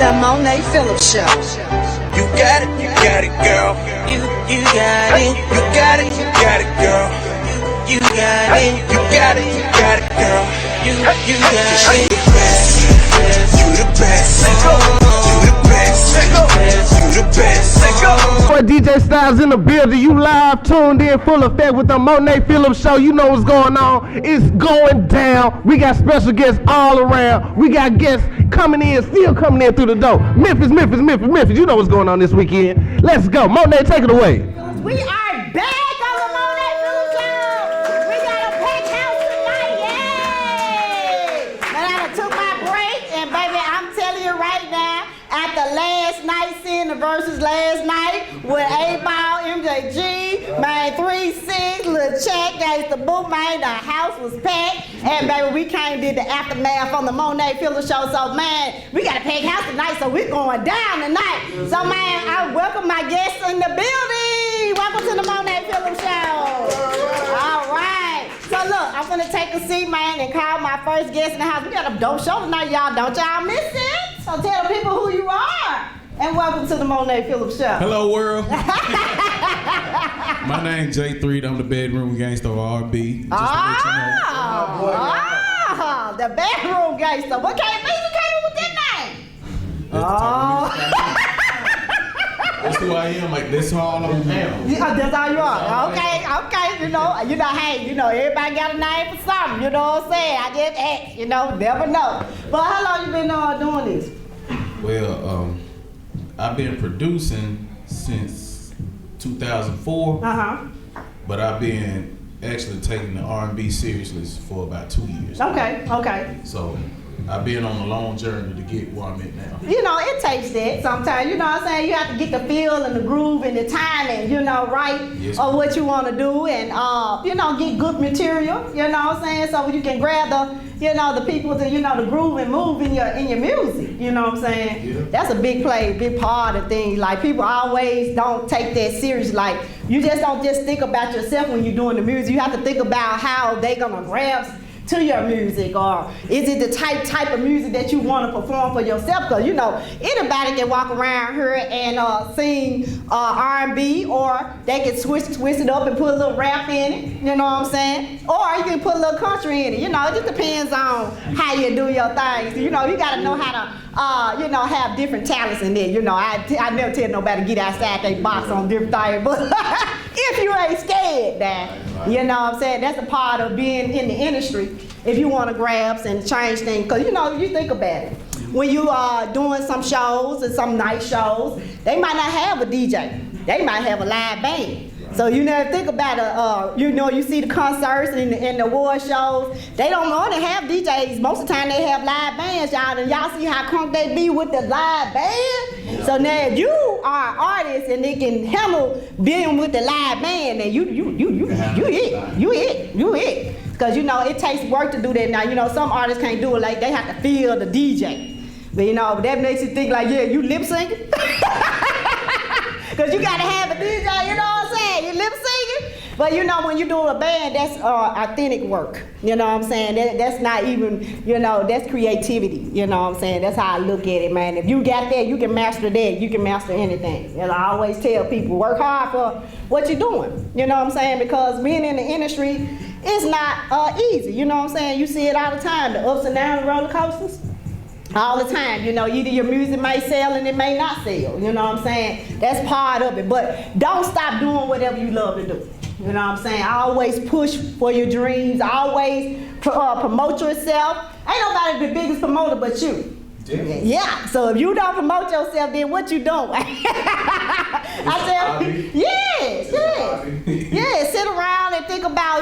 The Monee Phillips Show. You got it, girl. You got it. You got it, girl. You got it. You got it, girl. You got You it. the best. You the best. You the best. You the best. Boy, DJ Styles in the building. You live tuned in full effect with the Monee Phillips Show. You know what's going on. It's going down. We got special guests all around. We got guests coming in, still coming in through the door. Memphis. You know what's going on this weekend. Let's go. Monee, take it away. We are back on the Monee Phillips Show. We got a packed house tonight, yay! And I done took my break, and baby, I'm telling you right now, after last night, seeing the verses last night with 8-Ball, MJG, man, 3-6, Lil Check, Gangsta Boo, man, the house was packed, and baby, we came and did the aftermath on the Monee Phillips Show, so man, we got a packed house tonight, so we're going down tonight. So man, I welcome my guests in the building. Welcome to the Monee Phillips Show. All right. So look, I'm gonna take a seat, man, and call my first guest in the house. We got a dope show tonight, y'all. Don't y'all miss it. So tell the people who you are. And welcome to the Monee Phillips Show. Hello, world. My name's J3. I'm the bedroom gangster of R&B. Just to let you know. The bedroom gangster. What kind of music came in with that name? That's the type of music I do. That's who I am. Like, that's all I'm now. Yeah, that's all you are. Okay. You know, everybody got a name for something. You know what I'm saying? I just ask. You know, never know. But how long you been doing this? Well, I've been producing since 2004. But I've been actually taking the R&B seriously for about 2 years. Okay. So I've been on a long journey to get where I'm at now. You know, it takes that sometimes. You know what I'm saying? You have to get the feel and the groove and the timing, you know, right? Yes, of what you want to do and, you know, get good material, you know what I'm saying? So you can grab the people to, the groove and move in your music, you know what I'm saying? Yeah. That's a big part of things. Like, people always don't take that serious. Like, you just don't just think about yourself when you're doing the music. You have to think about how they gonna grab to your music, or is it the type of music that you want to perform for yourself? Because anybody can walk around here and sing R&B, or they can twist it up and put a little rap in it, you know what I'm saying? Or you can put a little country in it. It just depends on how you do your things. You gotta know how to have different talents in there. I never tell nobody to get outside they box on different things, but if you ain't scared now, you know what I'm saying? That's a part of being in the industry. If you want to grab and change things, because you think about it. When you are doing some shows and some night shows, they might not have a DJ. They might have a live band. So you never think about you see the concerts and the award shows, they don't only have DJs. Most of the time they have live bands, y'all. And y'all see how crunk they be with the live band? So now if you are an artist and they can handle being with the live band, then you it. Because it takes work to do that now. Some artists can't do it, like they have to feel the DJ. But that makes you think like, yeah, you lip syncing? Because you gotta have a DJ, you know what I'm saying? You lip singing. But when you do a band, that's authentic work. You know what I'm saying? That's not even, that's creativity. You know what I'm saying? That's how I look at it, man. If you got that, you can master that. You can master anything. And I always tell people, work hard for what you're doing. You know what I'm saying? Because being in the industry is not easy. You know what I'm saying? You see it all the time, the ups and downs, roller coasters. All the time, either your music may sell and it may not sell, you know what I'm saying? That's part of it, but don't stop doing whatever you love to do, you know what I'm saying? Always push for your dreams, always promote yourself. Ain't nobody the biggest promoter but you. Yeah, so if you don't promote yourself, then what you doing? Sit around and think about,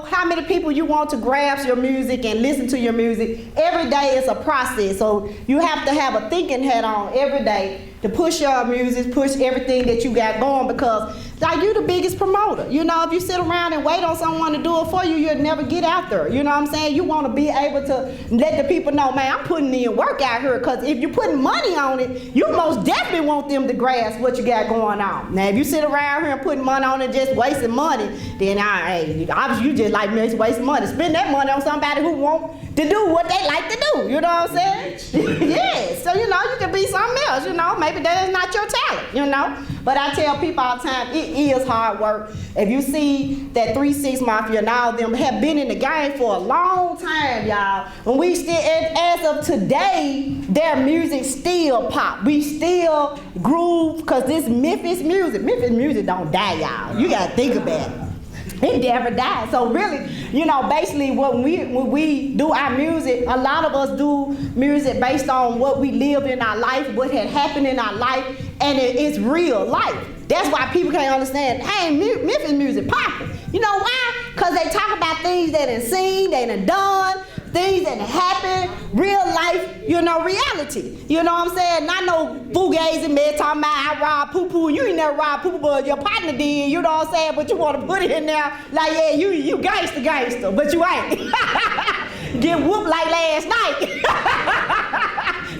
how many people you want to grasp your music and listen to your music. Every day is a process, so you have to have a thinking hat on every day to push your music, push everything that you got going, because you the biggest promoter. If you sit around and wait on someone to do it for you, you'll never get out there. You know what I'm saying? You want to be able to let the people know, man, I'm putting in work out here, because if you're putting money on it, you most definitely want them to grasp what you got going on. Now, if you sit around here and putting money on it, just wasting money, then obviously you just like me, wasting money. Spend that money on somebody who want to do what they like to do. You know what I'm saying? Yeah. So, you can could be something else, you know. Maybe that is not your talent, you know. But I tell people all the time, it is hard work. If you see that 3 6 Mafia and all of them have been in the game for a long time, y'all. When we still, as of today, their music still pop. We still groove, because this Memphis music don't die, y'all. You gotta think about it. It never died. So really, you know, basically when we do our music, a lot of us do music based on what we lived in our life, what had happened in our life, and it's real life. That's why people can't understand, hey, Memphis music popping. You know why? Because they talk about things they done seen, they done done, things that happened, real life, you know, reality. You know what I'm saying? Not no fugazi man talking about I robbed poo-poo. You ain't never robbed poo-poo, but your partner did, you know what I'm saying? But you want to put it in there like, yeah, you gangster, but you ain't. Get whooped like last night.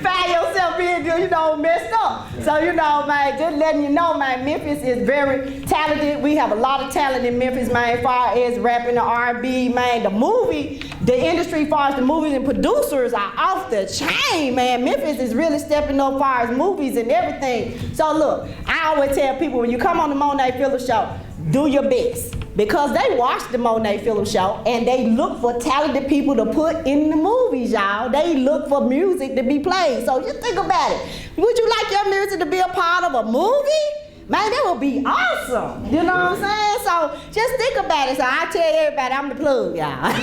Find yourself being, you know, messed up. So, you know, man, just letting you know, man, Memphis is very talented. We have a lot of talent in Memphis, man, as far as rapping, the R&B, man, the industry, as far as the movies and producers are off the chain, man. Memphis is really stepping up as far as movies and everything. So, look, I always tell people, when you come on the Monee Phillips show, do your best. Because they watch the Monee Phillips show and they look for talented people to put in the movies, y'all. They look for music to be played. So just think about it. Would you like your music to be a part of a movie? Man, that would be awesome. You know what I'm saying? So just think about it. So I tell everybody, I'm the plug, y'all.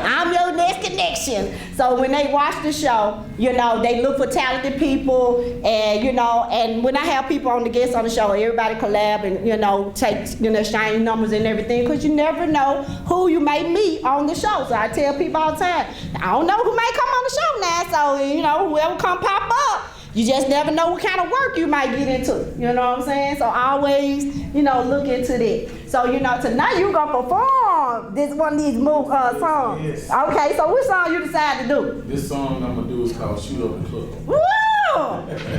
I'm your next connection. So when they watch the show, you know, they look for talented people, and you know, and when I have people on the guests on the show, everybody collab and, you know, take, you know, exchange numbers and everything, because you never know who you may meet on the show. So I tell people all the time, I don't know who may come on the show now, so, you know, whoever come pop up, you just never know what kind of work you might get into. You know what I'm saying? So always, you know, look into that. So, you know, tonight you gonna perform this one of these songs. Yes. Okay, so which song you decided to do? This song I'm gonna do is called Shoot Up the Club. Woo!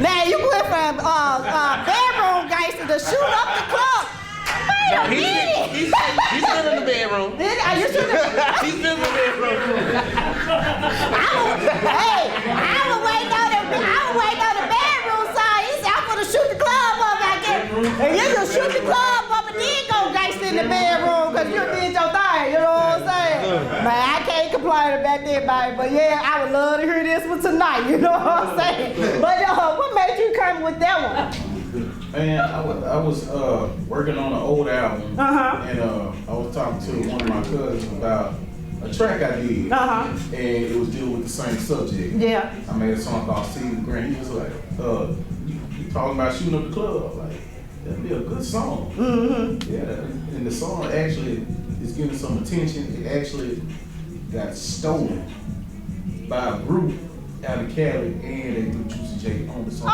Man, you went from bedroom gangster to Shoot Up the Club. Wait a minute. He's still in the bedroom. Are you still in the bedroom? He's still in the bedroom. I was waiting on the bedroom song. He said, I'm gonna shoot the club up out there. And you just shoot the club up and then go gangster in the bedroom, because you did your thing, you know what I'm saying? Man, I can't complain about that, baby. But yeah, I would love to hear this one tonight, you know what I'm saying? But what made you come with that one? Man, I was working on an old album, and I was talking to one of my cousins about a track I did, and it was dealing with the same subject. Yeah. I made a song called Season Green. He was like, you talking about shooting up the club? Like, that'd be a good song. Mm-hmm. Yeah, and the song actually is getting some attention. It actually got stolen by a group out of Cali, and they put Juicy J on the song.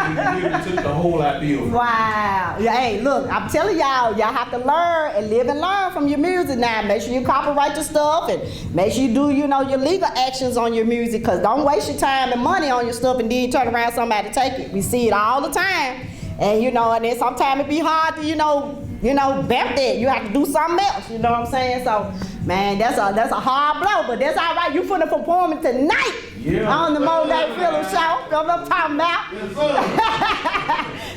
They took the whole idea. Wow. Yeah, hey, look, I'm telling y'all have to learn and live and learn from your music now. Make sure you copyright your stuff, and make sure you do, you know, your legal actions on your music, because don't waste your time and money on your stuff and then turn around somebody to take it. We see it all the time. And, you know, and then sometimes it be hard to, you know, bump that. You have to do something else, you know what I'm saying? So, man, that's a hard blow, but that's all right. You finna perform it tonight on the Monee Phillips show. You know what I'm talking about?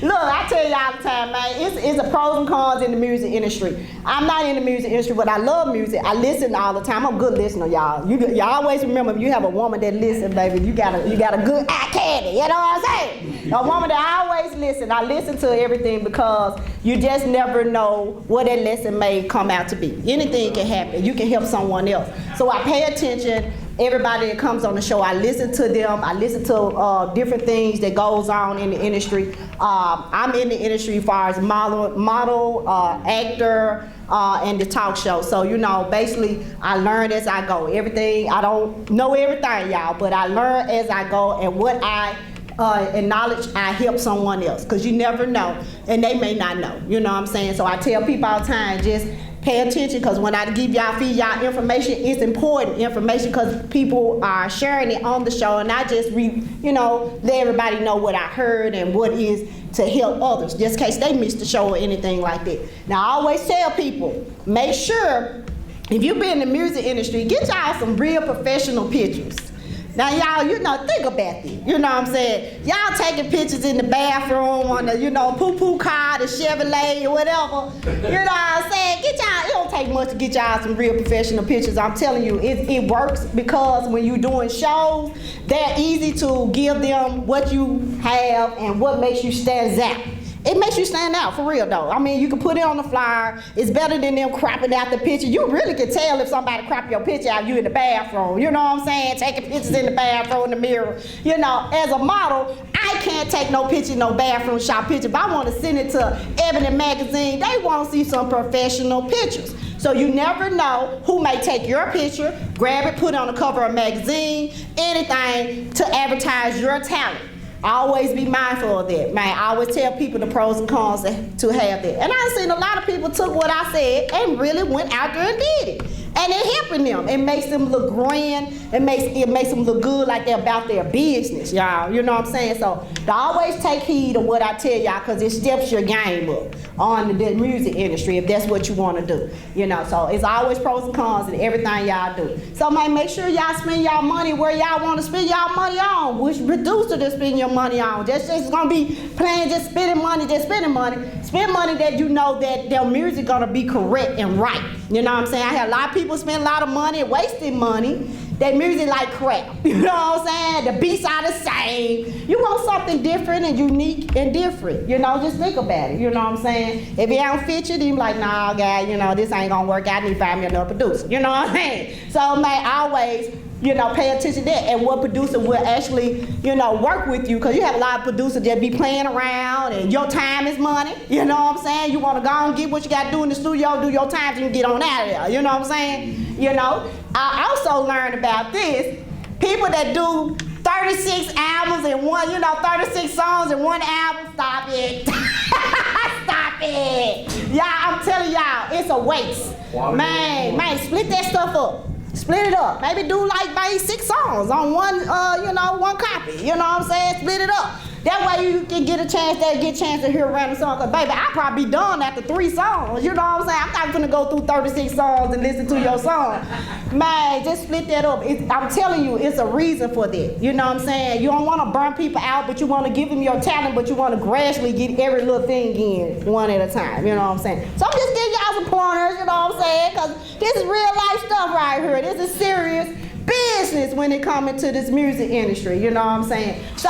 Look, I tell you all the time, man, it's a pros and cons in the music industry. I'm not in the music industry, but I love music. I listen all the time. I'm a good listener, y'all. You always remember, if you have a woman that listens, baby, you got a good eye candy. You know what I'm saying? A woman that always listens. I listen to everything, because you just never know what that lesson may come out to be. Anything can happen. You can help someone else. So I pay attention. Everybody that comes on the show, I listen to them. I listen to different things that goes on in the industry. I'm in the industry as far as model, actor, and the talk show. So, you know, basically, I learn as I go. Everything, I don't know everything, y'all, but I learn as I go, and what I acknowledge, I help someone else, because you never know, and they may not know. You know what I'm saying? So I tell people all the time, just pay attention, because when I give y'all, feed y'all information, it's important information, because people are sharing it on the show, and I just let everybody know what I heard and what is to help others, just in case they missed the show or anything like that. Now, I always tell people, make sure, if you've been in the music industry, get y'all some real professional pictures. Now y'all, you know, think about this. You know what I'm saying? Y'all taking pictures in the bathroom on the, you know, poo-poo car, the Chevrolet or whatever. You know what I'm saying? Get y'all, it don't take much to get y'all some real professional pictures. I'm telling you, it works because when you're doing shows, they're easy to give them what you have and what makes you stand out. It makes you stand out, for real though. I mean, you can put it on the flyer. It's better than them cropping out the picture. You really can tell if somebody crop your picture out, you in the bathroom. You know what I'm saying? Taking pictures in the bathroom, in the mirror. You know, as a model, I can't take no picture, no bathroom shot picture. If I want to send it to Ebony Magazine, they want to see some professional pictures. So you never know who may take your picture, grab it, put it on the cover of a magazine, anything to advertise your talent. Always be mindful of that, man. I always tell people the pros and cons to have that. And I've seen a lot of people took what I said and really went out there and did it. And it helping them. It makes them look grand. It makes them look good like they're about their business, y'all. You know what I'm saying? So always take heed of what I tell y'all because it steps your game up on the music industry if that's what you want to do. You know, so it's always pros and cons in everything y'all do. So man, make sure y'all spend y'all money where y'all want to spend y'all money on. Which producer to spend your money on? Just gonna be playing, just spending money, Spend money that you know that their music gonna be correct and right. You know what I'm saying? I have a lot of people spend a lot of money, wasting money. Their music like crap. You know what I'm saying? The beats are the same. You want something different and unique and different. You know, just think about it. You know what I'm saying? If it don't fit you, then you like, nah, guy, you know, this ain't gonna work out. I need to find me another producer. You know what I'm saying? So, man, always, you know, pay attention to that and what producer will actually, you know, work with you. Because you have a lot of producers that be playing around and your time is money. You know what I'm saying? You want to go and get what you got to do in the studio, do your time, so you can get on out of there. You know what I'm saying? You know, I also learned about this. People that do 36 albums in one, you know, 36 songs in one album, stop it. Stop it. Y'all, I'm telling y'all, it's a waste. Man, split that stuff up. Split it up. Maybe do like maybe 6 songs on one, one copy. You know what I'm saying? Split it up. That way you can get a chance to hear a random song. Cause baby, I'll probably be done after 3 songs. You know what I'm saying? I'm not gonna go through 36 songs and listen to your song. Man, just split that up. I'm telling you, it's a reason for that. You know what I'm saying? You don't want to burn people out, but you want to give them your talent, but you want to gradually get every little thing in one at a time. You know what I'm saying? So I'm just giving y'all some pointers. You know what I'm saying? Cause this is real life stuff right here. This is serious business when it comes into this music industry, you know what I'm saying? So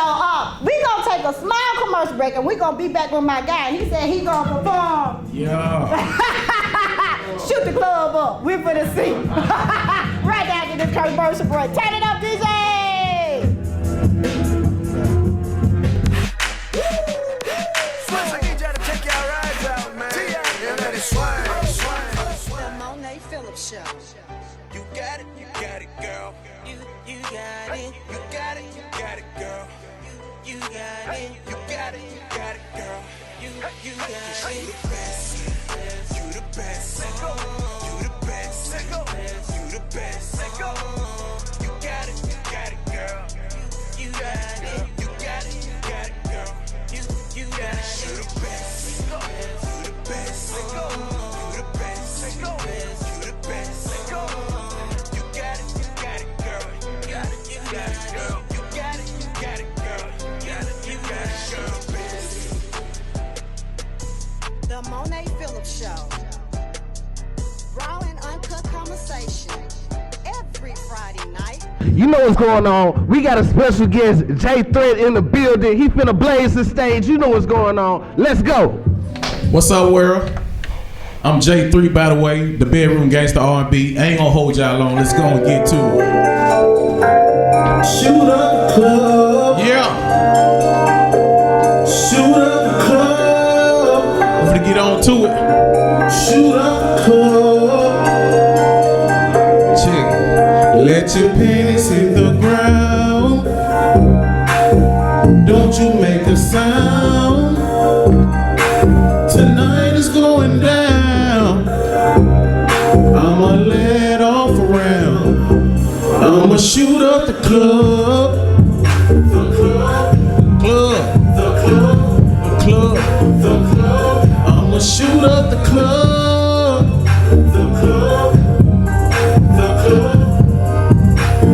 we gonna take a small commercial break and we gonna be back with my guy. He said he gonna perform. Yeah. Shoot the club up. We're finna see. Right after this commercial break. Turn it up, DJ! The Monee Phillips Show. You got it, girl. You got it. You got it, girl. You got it. You got it, girl. You got You it. the best. You the best. You the best. You the best. You got it, girl. You got it. You got it, girl. You got it. You the best. You the best. You the best. You the best. You got it, girl. You got it, girl. You got it, girl. You got it, girl. The Monee Phillips Show. Raw and uncut conversation. Every Friday night. You know what's going on. We got a special guest, J Threat, in the building. He finna blaze the stage. You know what's going on. Let's go. What's up, world? I'm J3, by the way, the bedroom gangsta R&B. I ain't gonna hold y'all long. Let's go and get to it. Shoot up the club. Yeah. Shoot up the club. I'm finna get on to it. Shoot up the club. Check it. Let your panties hit the ground. Don't you make a sound. Tonight is going down. I'ma let off a round. I'ma shoot up the club. The club. The club. The club. The club. I'ma shoot up the club. The club. The club.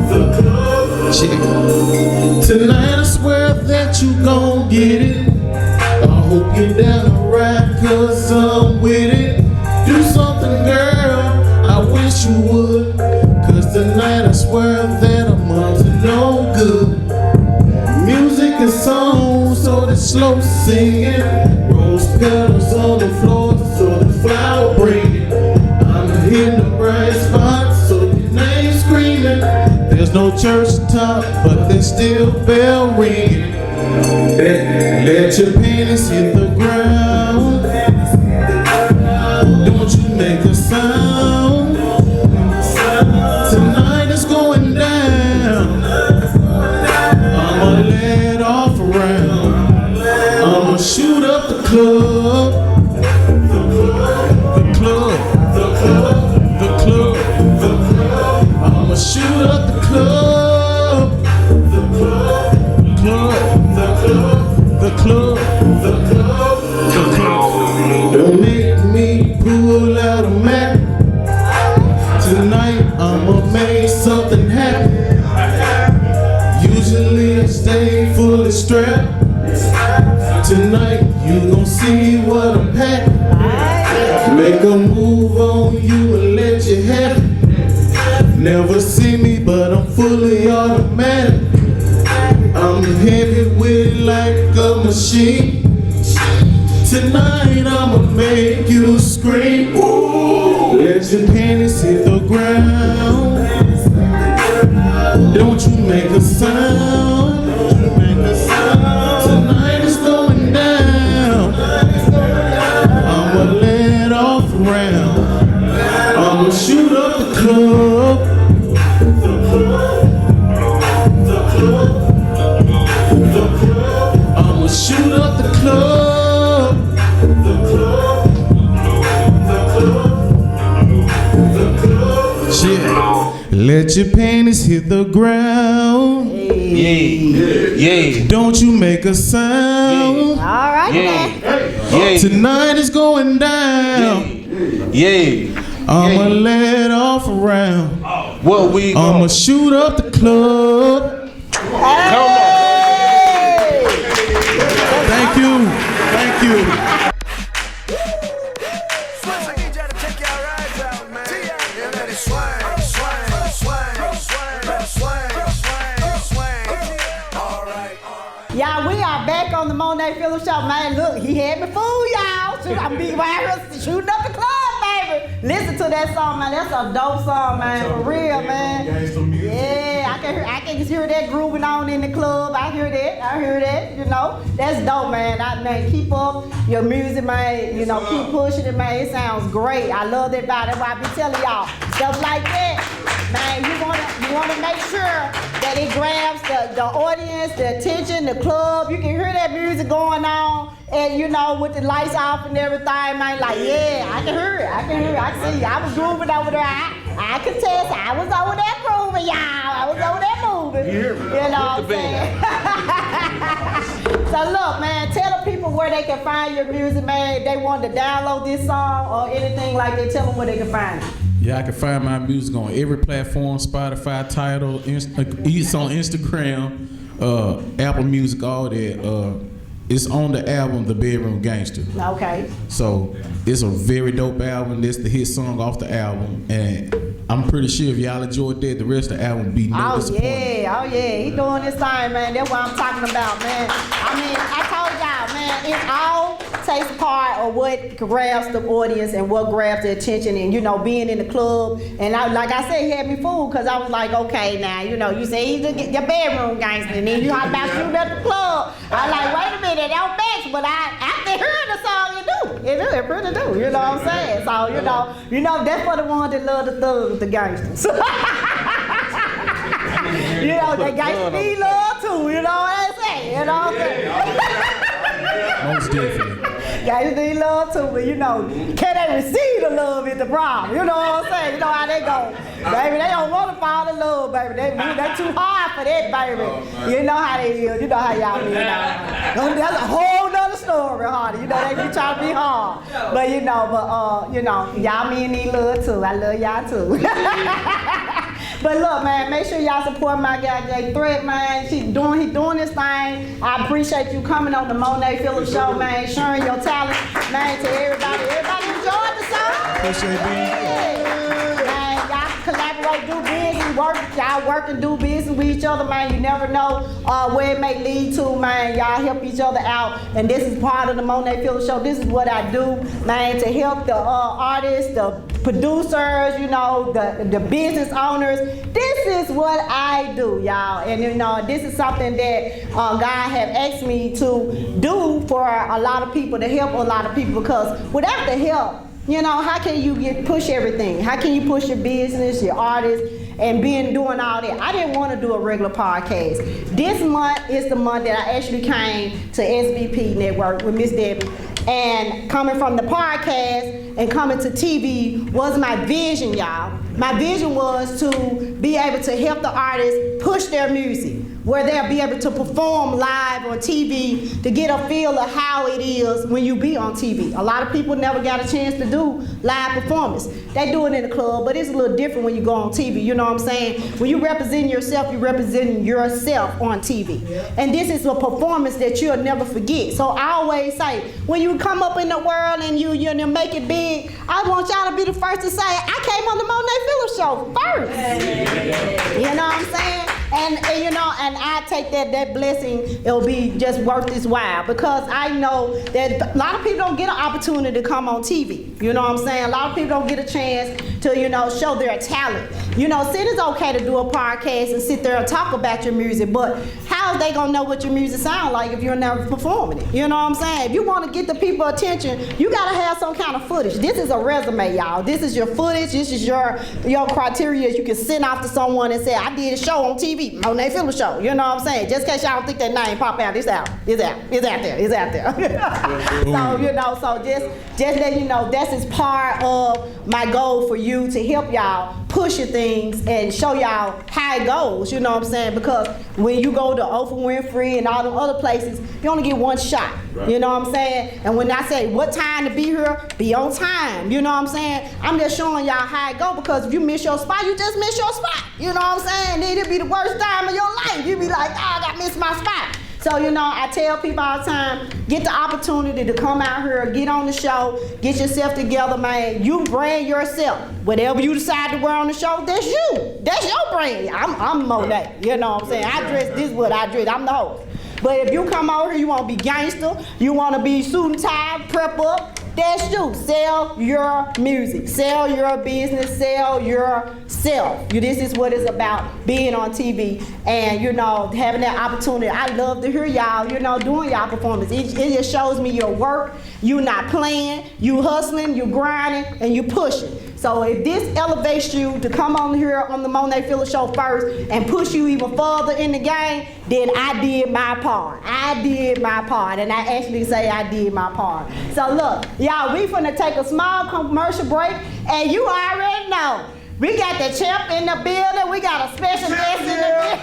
The club. Check. Tonight I swear that you gon' get it. I hope you're down to ride, cause I'm with it. Do something, girl, I wish you would. Cause tonight I swear that I'm up to no good. Music and song, so the slow singing. Rose petals on the floor, so the flower bringing. I'm hitting the right spot, so your name screaming. There's no church top, but there's still bell ringing. Let your panties hit the ground. Don't you make a sound. Tonight is going down. I'ma let off around. I'ma shoot up the club. The club. The club. The club. The club. I'ma shoot up the club. The club. The club. The club. The club. The club. The club. Don't make me pull out a map. Tonight I'ma make something happen. Usually I stay fully strapped. Tonight you gon' see what I'm packing. Make a move on you and let you have it. Never see me, but I'm fully automatic. I'm heavyweight like a machine. Tonight I'ma make you scream. Ooh. Let your panties hit the ground. Don't you make a sound. Tonight is going down. I'ma let off around. I'ma shoot up the club. I'ma shoot up the club. Yeah. Let your panties hit the ground. Yeah. Don't you make a sound. All right, man. Tonight is going down. I'ma let off around. What we I'ma shoot up the club. Hey! Thank you. Thank you. Y'all, we are back on the Monee Phillips show. Man, look, he had me fooled, y'all. I'm be right here shooting up the club, baby. Listen to that song, man. That's a dope song, man. For real, man. Yeah, I can just hear that grooving on in the club. I hear that, you know. That's dope, man. Man, keep up your music, man. You know, keep pushing it, man. It sounds great. I love that vibe. That's why I be telling y'all stuff like that. Man, you wanna make sure that it grabs the audience, the attention, the club. You can hear that music going on, and you know, with the lights off and everything, man. Like, yeah, I can hear it. I can see. I was grooving over there. I can test. I was over there grooving, y'all. I was over there moving. You know what I'm saying? So look, man, tell the people where they can find your music, man. If they want to download this song or anything like that, tell them where they can find it. Yeah, I can find my music on every platform, Spotify, Tidal, it's on Instagram, Apple Music, all that. It's on the album, The Bedroom Gangster. Okay. So it's a very dope album. That's the hit song off the album. And I'm pretty sure if y'all enjoyed that, the rest of the album will be no disappointment. Oh yeah, he doing his thing, man. That's what I'm talking about, man. I mean, I told y'all, man, it all takes part of what grabs the audience and what grabs the attention, and you know, being in the club. And like I said, he had me fooled because I was like, okay, now you know, you say he's your bedroom gangster, and then you talk about shooting at the club. I was like, wait a minute, that don't match. But after hearing the song, it really do. You know what I'm saying? So you know, that's for the ones that love the thugs, the gangsters. You know, they gangsters need love too. You know what I'm saying? You know what I'm saying? Most definitely. Guys need love too, but you know, can they receive the love is the problem. You know what I'm saying? You know how they go. Baby, they don't want to fall in love, baby. They too hard for that, baby. You know how they is. You know how y'all be now. That's a whole nother story, honey. You know, they be trying to be hard. But you know, y'all men need love too. I love y'all too. But look, man, make sure y'all support my guy, Jay Threat, man. He doing this thing. I appreciate you coming on the Monee Phillips show, man, sharing your talent, man, to everybody. Everybody enjoyed the song. Appreciate it. Man, y'all collaborate, do business, work. Y'all work and do business with each other, man. You never know where it may lead to, man. Y'all help each other out, and this is part of the Monee Phillips show. This is what I do, man, to help the artists, the producers, you know, the business owners. This is what I do, y'all, and you know, this is something that God have asked me to do for a lot of people, to help a lot of people, because without the help, you know, how can you push everything? How can you push your business, your artists, and doing all that? I didn't want to do a regular podcast. This month is the month that I actually came to SVP Network with Miss Debbie. And coming from the podcast and coming to TV was my vision, y'all. My vision was to be able to help the artists push their music, where they'll be able to perform live on TV, to get a feel of how it is when you be on TV. A lot of people never got a chance to do live performance. They do it in the club, but it's a little different when you go on TV, you know what I'm saying? When you represent yourself, you're representing yourself on TV. And this is a performance that you'll never forget. So I always say, when you come up in the world and you make it big, I want y'all to be the first to say, I came on the Monee Phillips show first. You know what I'm saying? And you know, and I take that blessing, it'll be just worth its while, because I know that a lot of people don't get an opportunity to come on TV. You know what I'm saying? A lot of people don't get a chance to, you know, show their talent. You know, it's okay to do a podcast and sit there and talk about your music, but how are they gonna know what your music sound like if you're never performing it? You know what I'm saying? If you want to get the people attention, you gotta have some kind of footage. This is a resume, y'all. This is your footage. This is your criteria. You can send off to someone and say, I did a show on TV, Monee Phillips show. You know what I'm saying? Just in case y'all don't think that name pop out, it's out. It's out there. So, you know, so just let you know, that's is part of my goal for you, to help y'all push your things and show y'all how it goes, you know what I'm saying? Because when you go to Oprah Winfrey and all them other places, you only get one shot, you know what I'm saying? And when I say what time to be here, be on time, you know what I'm saying? I'm just showing y'all how it go, because if you miss your spot, you just miss your spot, you know what I'm saying? Then it'll be the worst time of your life. You'll be like, I got missed my spot. So, you know, I tell people all the time, get the opportunity to come out here, get on the show, get yourself together, man. You brand yourself. Whatever you decide to wear on the show, that's you. That's your brand. I'm Monee, you know what I'm saying? I dress, this is what I dress, I'm the host. But if you come over here, you want to be gangster, you want to be suit and tie, prep up, that's you. Sell your music, sell your business, sell yourself. This is what it's about, being on TV and, you know, having that opportunity. I love to hear y'all, you know, doing y'all performance. It just shows me your work. You not playing, you hustling, you grinding, and you pushing. So if this elevates you to come on here on the Monee Phillips show first and push you even further in the game, then I did my part. I did my part, and I actually say I did my part. So look, y'all, we finna take a small commercial break, and you already know, we got the champ in the building, we got a special guest in the building.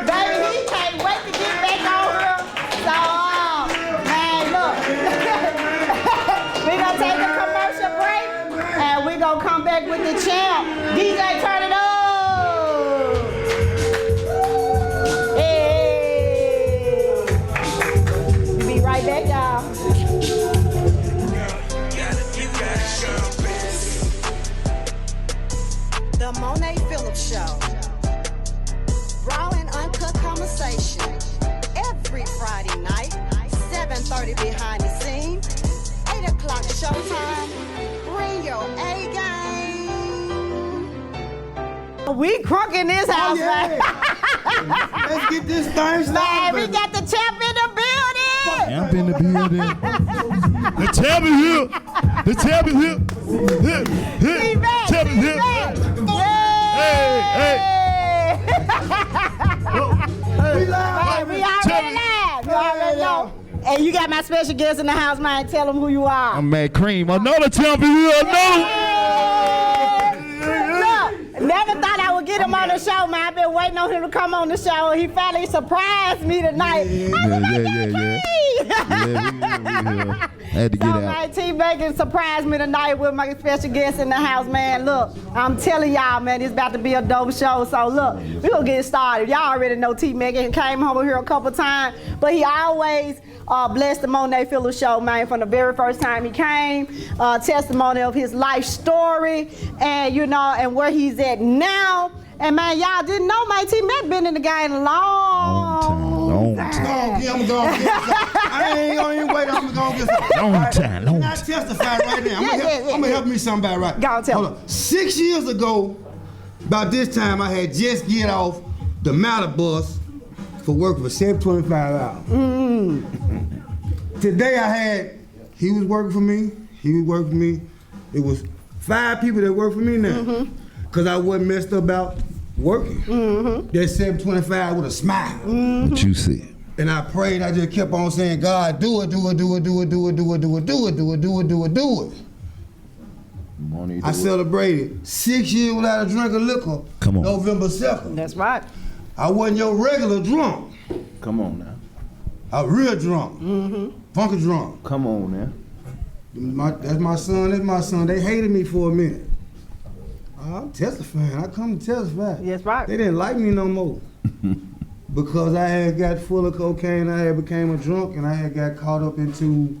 Baby, he can't wait to get back on here. So, man, look, we gonna take a commercial break, and we gonna come back with the champ. DJ, turn it up. Right back, y'all. The Monee Phillips Show. Raw and uncut conversation. Every Friday night, 7:30 behind the scenes, 8 o'clock showtime. Bring your A game. We crunk in this house, man. Let's get this thing started. Man, we got the champ in the building. Champ in the building. The champ is here. The champ is here. Champ is here. Hey. We live. We already live. You already know. And you got my special guest in the house, man. Tell them who you are. I'm Mad Cream. Another champ is here. Look, never thought I would get him on the show, man. I've been waiting on him to come on the show. He finally surprised me tonight. Yeah. Yeah, we here. I had to get out. Man, T-Bacon surprised me tonight with my special guest in the house, man. Look, I'm telling y'all, man, it's about to be a dope show. So look, we gonna get started. Y'all already know T-Bacon came over here a couple times, but he always blessed the Monee Phillips show, man, from the very first time he came. Testimony of his life story, and you know, and where he's at now. And man, y'all didn't know, man, T-Mac been in the game a long time. I'm going to get some. I ain't going to wait. I'm going to get some. Long time. Can I testify right now? I'm going to help me somebody right. Go on, tell Hold on. 6 years ago, about this time, I had just get off the Matter bus for work for 725 hours. Today he was working for me. It was 5 people that work for me now. Because I wasn't messed up about working. That 725 with a smile. What you said. And I prayed, I just kept on saying, God, do it. Monee, I celebrated 6 years without a drink of liquor. Come on. November 2nd. That's right. I wasn't your regular drunk. Come on now. I was real drunk. Funky drunk. Come on now. That's my son. They hated me for a minute. I'm testifying. I come to testify. That's right. They didn't like me no more. Because I had got full of cocaine, I had became a drunk, and I had got caught up into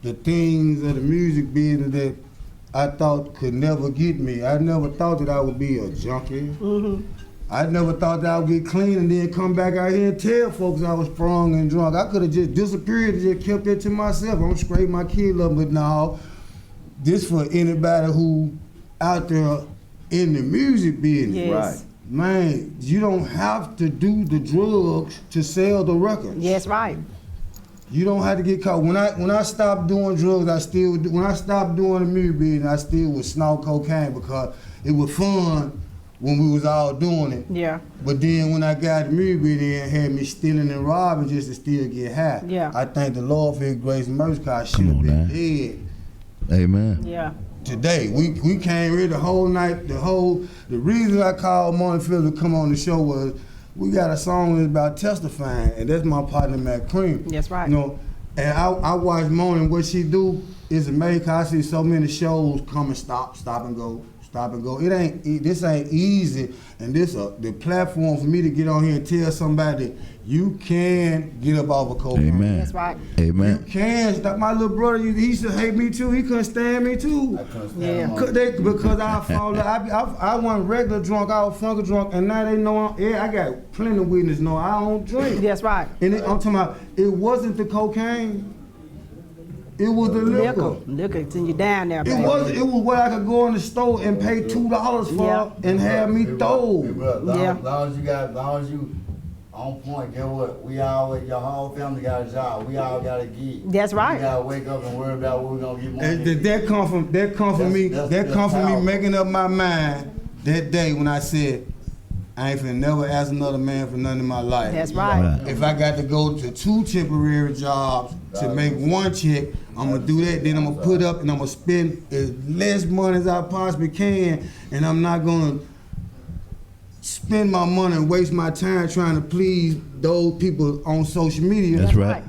the things of the music business that I thought could never get me. I never thought that I would be a junkie. I never thought that I would get clean and then come back out here and tell folks I was sprung and drunk. I could have just disappeared and just kept it to myself. I'm scraping my kid up, but no, this for anybody who out there in the music business. Yes. Right. Man, you don't have to do the drugs to sell the records. Yes, right. You don't have to get caught. When I stopped doing drugs, when I stopped doing the music business, I still would snort cocaine because it was fun when we was all doing it. Yeah. But then when I got the music business, it had me stealing and robbing just to still get high. Yeah. I thank the Lord for His grace and mercy because I should have been dead. Amen. Yeah. Today, we came here the whole night, the reason I called Monee Phillips to come on the show was we got a song that's about testifying, and that's my partner, Matt Cream. That's right. You know, and I watch Monee, and what she do is amazing, because I see so many shows come and stop and go. This ain't easy, and the platform for me to get on here and tell somebody you can get up off of cocaine. Amen. That's right. Amen. You can stop. My little brother, he used to hate me too. He couldn't stand me too. Because I fall. I wasn't regular drunk. I was funky drunk, and now they know. I got plenty of witness. No, I don't drink. That's right. And I'm talking about. It wasn't the cocaine. It was the liquor. Liquor till you down there, baby. It was what I could go in the store and pay $2 for and have me throw. As long as you on point, get what? Your whole family got a job. We all got to get. That's right. We gotta wake up and worry about what we're gonna get money. And that come from me making up my mind that day when I said, I ain't finna never ask another man for nothing in my life. That's right. If I got to go to 2 temporary jobs to make 1 check, I'm gonna do that. Then I'm gonna put up and I'm gonna spend as less money as I possibly can, and I'm not gonna spend my money and waste my time trying to please those people on social media. That's right.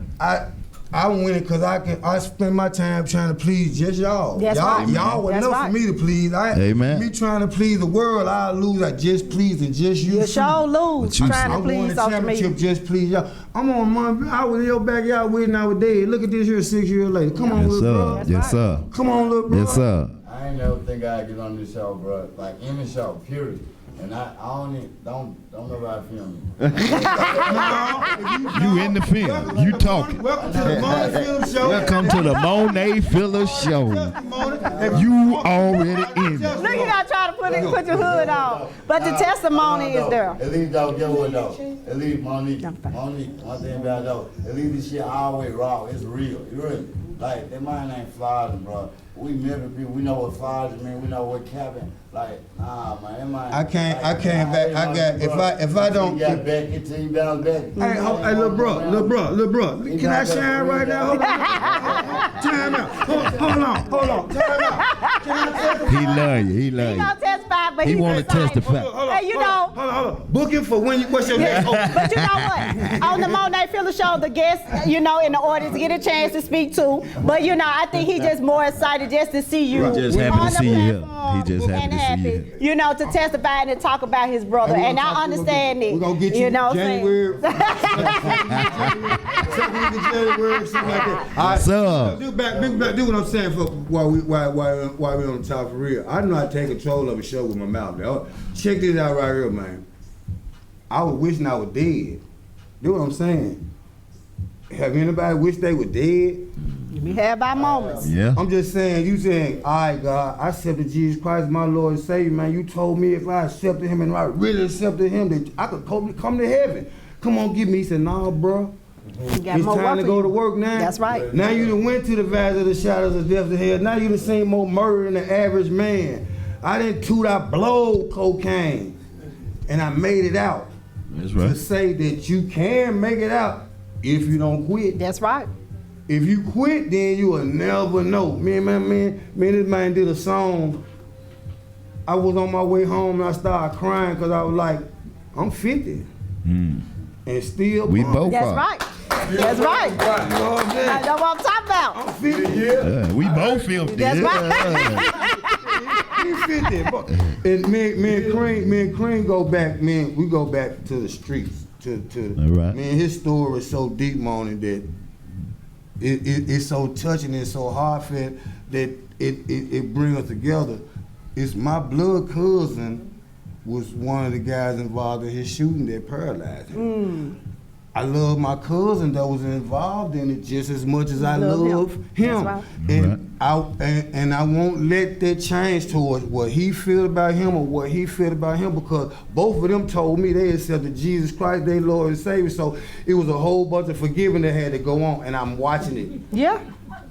I win it because I spend my time trying to please just y'all. That's right. Y'all were That's enough right. for me to please. Amen. Me trying to please the world, I lose. I just please and just you. You sure lose you trying to I'm going please to social media. championship, just please y'all. I'm on Monday. I was in your backyard waiting out with Dad. Look at this here 6 years later. Come on, Yes, little bro. sir. Yes, sir. Come on, little bro. Yes, sir. I ain't never think I'd get on this show, bro. Like any show, period. And I don't nobody film me. You in the film. You talking. Welcome to the Monee Phillips show. Welcome to the Monee Phillips show. You already in it. Look, you gotta try to put your hood on. But the testimony is there. At least though, get what though? At least Monee, one thing about though, at least this shit always raw. It's real. You really like that mine ain't flies, bro. We middle people, we know what flies mean, we know what capping. Like, nah, man, that mine. I can't back. I got if I don't. You got back, it's you bounce back. Hey, little bro. Can I shine right now? Hold on. Time out. Hold on. Time out. He love you. He love He you. gonna testify, but He he's want to excited. testify. Hey, you know. Hold on. Book him for when you, what's your next open? But you know what? On the Monee Phillips show, the guests, in the audience get a chance to speak too. But I think he's just more excited just to see you. He just happy on to the see you here. platform He just happy and to see you here. to testify and to talk about his brother. And I understand it. We're going to get you know January. January, something like that. What's up? Do what I'm saying for while we on the top for real. I know how to take control of a show with my mouth. Man. Check this out right here, man. I was wishing I was dead. Do what I'm saying. Have anybody wished they were dead? We have our moments. Yeah. I'm just saying, you saying, all right, God, I accepted Jesus Christ as my Lord and Savior, man. You told me if I accepted him and I really accepted him, that I could come to heaven. Come on, give me. He said, nah, bro. It's time to go to work now. That's right. Now you done went to the valley of the shadows of death and hell. Now you done seen more murder than the average man. I didn't I blowed cocaine. And I made it out. That's right. To say that you can make it out if you don't quit. That's right. If you quit, then you will never know. Me and this man did a song. I was on my way home and I started crying because I was like, I'm 50. And still We both That's are. right. That's right. You know what I'm saying? I know what I'm talking about. I'm 50 years. Yeah, we both feel this. That's right. He's 50. And me and Cream go back, we go back to the streets. To right. Man, his story is so deep, Monee, that it's so touching and so heartfelt that it brings us together. It's my blood cousin was one of the guys involved in his shooting that paralyzed him. I love my cousin that was involved in it just as much as I love him. That's right. And I won't let that change towards what he feel about him or what he feel about him, because both of them told me they accepted Jesus Christ, their Lord and Savior. So it was a whole bunch of forgiving that had to go on, and I'm watching it. Yeah.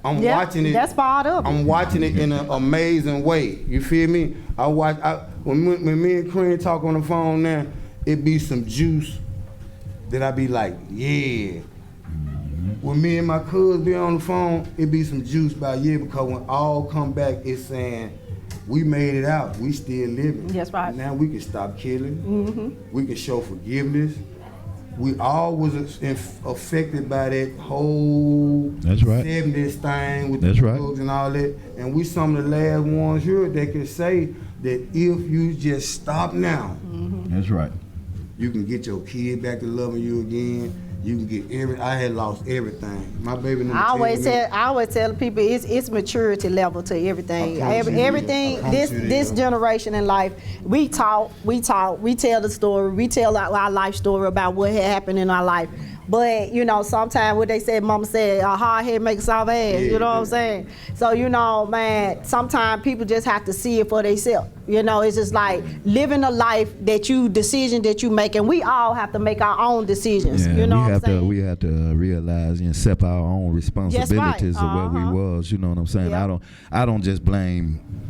I'm watching it. That's part of it. I'm watching it in an amazing way. You feel me? When me and Cream talk on the phone now, it be some juice that I be like, yeah. When me and my cousin be on the phone, it be some juice about because when all come back, it's saying, we made it out, we still living. That's right. Now we can stop killing, we can show forgiveness. We all was affected by that whole That's right. 70s thing with That's the right. drugs and all that. And we some of the last ones here that can say that if you just stop now, That's right. you can get your kid back to loving you again. You can get I had lost everything. My baby never I always me. tell people it's maturity level to everything. I promise you Everything it is. this generation in life, we tell the story, we tell our life story about what had happened in our life. But sometimes what they said, Mama said, a hard head makes a soft ass. You know what I'm saying? So man, sometimes people just have to see it for themselves. It's just like living a life decision that you make, and we all have to make our own decisions. Yeah, you know what I'm saying? we have to realize and accept our own responsibilities of where we was. You know what I'm saying? Yeah. I don't just blame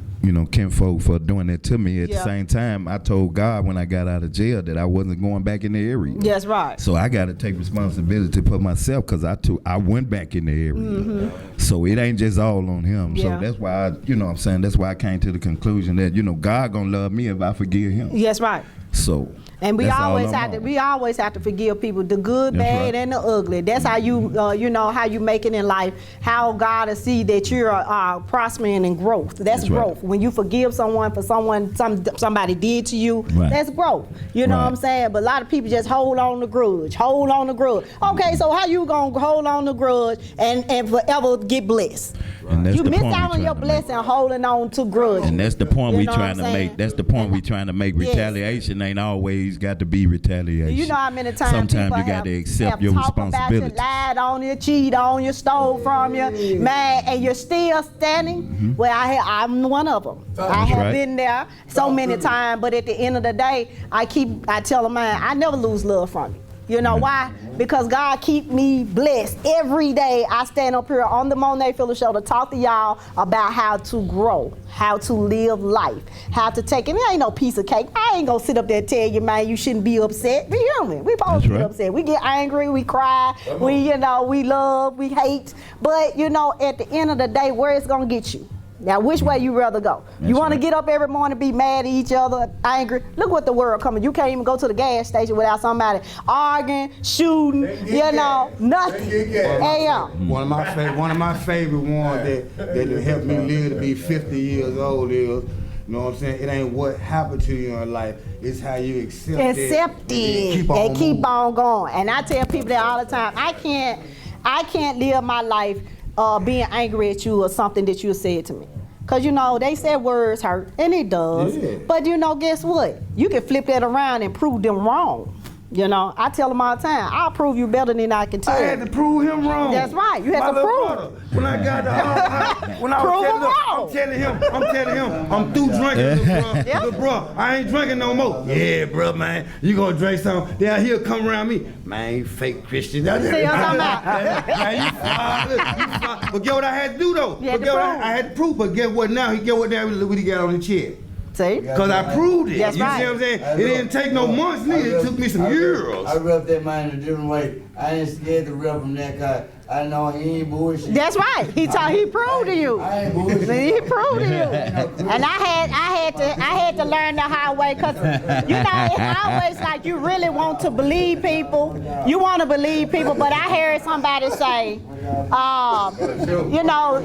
kinfolk for doing that to me. At the same time, I told God when I got out of jail that I wasn't going back in the area. That's right. So I got to take responsibility for myself, because I went back in the area. So it ain't just all on him. Yeah. So that's why that's why I came to the conclusion that God gonna love me if I forgive him. That's right. So. And we that's always all have to forgive people, the good, That's bad, right. and the ugly. That's how you how you make it in life. How God will see that you're prospering and growth. That's growth. Right. When you forgive someone for somebody did to you, Right. that's growth. You know what I'm saying? But a lot of people just hold on to grudge. Okay, so how you gonna hold on to grudge and forever get blessed? And that's You the miss point out we on your trying to make. blessing holding on to grudge. And that's the point You we know trying what to I'm saying? make. That's the point we trying to make. Yes. Retaliation ain't always got to be retaliation. You know how many times sometimes people you got to accept have your talked about responsibility. you, lied on you, cheated on you, stole from you, man, and you're still standing. Well, I'm one of them. I have right. been there so many times, but at the end of the day, I tell them, man, I never lose love from you. You know why? Because God keep me blessed. Every day I stand up here on the Monee Phillips show to talk to y'all about how to grow, how to live life, how to take it. It ain't no piece of cake. I ain't gonna sit up there and tell you, man, you shouldn't be upset. We human. We supposed to be upset. We get angry, we cry, we love, we hate. But at the end of the day, where it's gonna get you? Now, which way you rather go? You want to get up every morning, be mad at each other, angry? Look what the world coming. You can't even go to the gas station without somebody arguing, shooting, nothing. Hey, One of my favorite ones that helped me live to be 50 years old is, you know what I'm saying? It ain't what happened to you in life. It's how you accept it. And keep on going. And I tell people that all the time. I can't live my life being angry at you or something that you said to me. Because, they said words hurt, and it does. Yeah. But, guess what? You can flip that around and prove them wrong. I tell them all the time, I'll prove you better than I can tell. I had to prove him wrong. That's right. You had to prove him. When I got the when I was telling him, I'm through drinking, little bro. I ain't drinking no more. Yeah, bro, man. You gonna drink some? Then he'll come around me. Man, you fake Christian. See what I'm talking about? You fly. But get what I had to do though. I had to prove. But get what now? What he got on the chair. Because I proved it. That's you right. see what I'm saying? It didn't take no months neither. It took me some years. I rubbed that man in a different way. I ain't scared to rub him that guy. I know he ain't bullshit. That's right. He proved to you. I ain't bullshit. He proved to you. And I had to learn the hard way because it's always like you really want to believe people. You want to believe people, but I heard somebody say,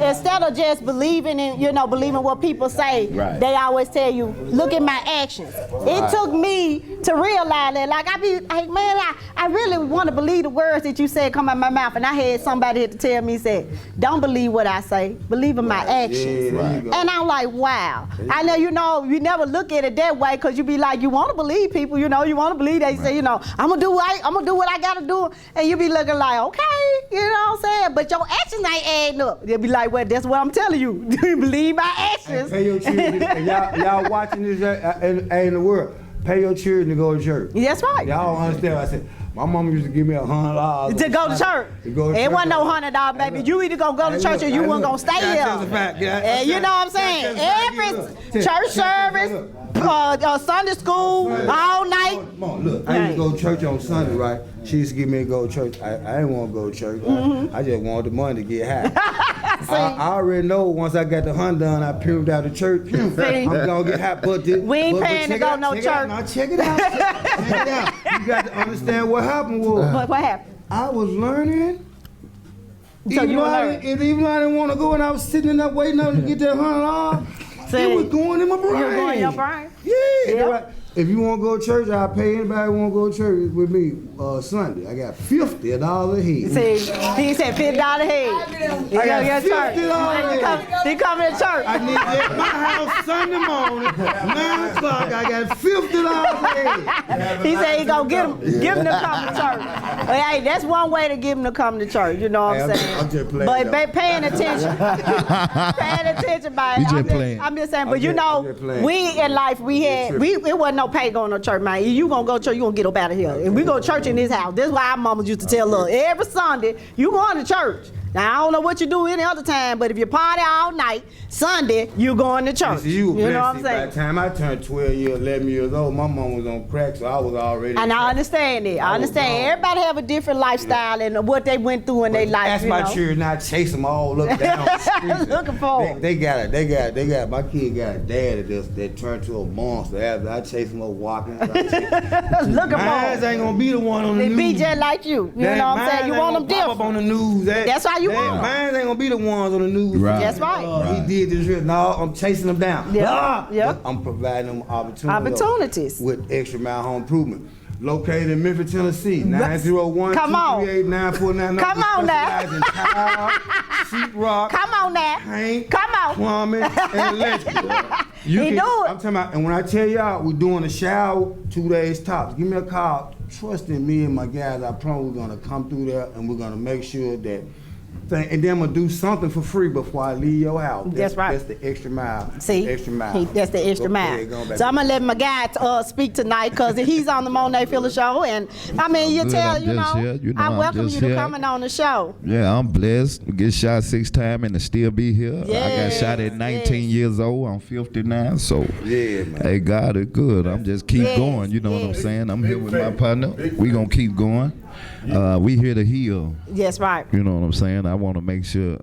instead of just believing in, believing what people say, they always tell you, look at my actions. It took me to realize that, like, I be like, man, I really want to believe the words that you said come out my mouth. And I had somebody had to tell me, said, don't believe what I say, believe in my actions. And I'm like, wow. I know, you never look at it that way because you be like, you want to believe people, you want to believe they say, I'm going to do what I got to do. And you be looking like, okay, you know what I'm saying? But your actions ain't adding up. They'll be like, well, that's what I'm telling you. Believe my actions. Pay your children. y'all watching this in the world. Pay your children to go to church. That's right. Y'all don't understand what I said. My mama used to give me $100 to go to church. It wasn't no $100, baby. You either gonna go to church or you weren't gonna stay here. And you know what I'm saying? Every church service, Sunday school, all night. Look, I used to go to church on Sunday, right? She used to give me to go to church. I didn't want to go to church. I just wanted the money to get high. I already know once I got the hunt done, I pumed out of church. I'm gonna get high, but we ain't paying to go no church. Now check it out. Check it out. You got to understand what happened was. What happened? I was learning. So even though I didn't want to go, and I was sitting there waiting to get that $100. It was going in my brain. You were going in your brain? Yeah. Right. If you want to go to church, I'll pay anybody who want to go to church with me Sunday. I got $50 a head. See, he said $50 a head. I got $50 He coming to church. I need to at my house Sunday morning, 9 o'clock. I got $50 a head. He said he gonna give him to come to church. But hey, that's one way to give him to come to church. You know what I'm saying? I'm just playing. But paying attention, by it. I'm just saying. But we in life it wasn't no pay going to church, man. You gonna go to church, you gonna get up out of here. And we go to church in this house. That's why our mamas used to tell us every Sunday, you going to church. Now, I don't know what you do any other time, but if you party all night, Sunday, you going to church. You know what I'm saying? By the time I turned 12 years, 11 years old, my mom was on crack, so I was already. And I understand it. I understand. Everybody have a different lifestyle and what they went through in their life. That's my children. I chase them all up down the street. Looking for them. They got. My kid got a dad that turned to a monster. After I chase them up walking. Looking for them. Mine ain't gonna be the one on the news. They be just like you. You know what I'm saying? You want them different. Up on the news. That's how you want them. Mine ain't gonna be the ones on the news. Right. That's right. He did this shit. No, I'm chasing them down. Yeah. I'm providing them opportunities with extra mile home improvement. Located in Memphis, Tennessee, 901-238-9499. Come on now. Sheetrock. Come on now. Paint. Come on. Plumbing and electrical. He do it. I'm talking about, and when I tell y'all we're doing a shower 2 days tops, give me a call. Trust in me and my guys. I promise we're gonna come through there and we're gonna make sure that. And then I'm gonna do something for free before I leave your house. That's right. That's the extra mile. See, extra mile. That's the extra mile. So I'm gonna let my guy speak tonight because he's on the Monee Phillips show, and I mean I welcome you to coming on the show. Yeah, I'm blessed to get shot 6 times and to still be here. I got shot at 19 years old. I'm 59, so yeah, man. Hey, God is good. I'm just keep going. You know what I'm saying? I'm here with my partner. We gonna keep going. We here to heal. Yes, right. You know what I'm saying? I want to make sure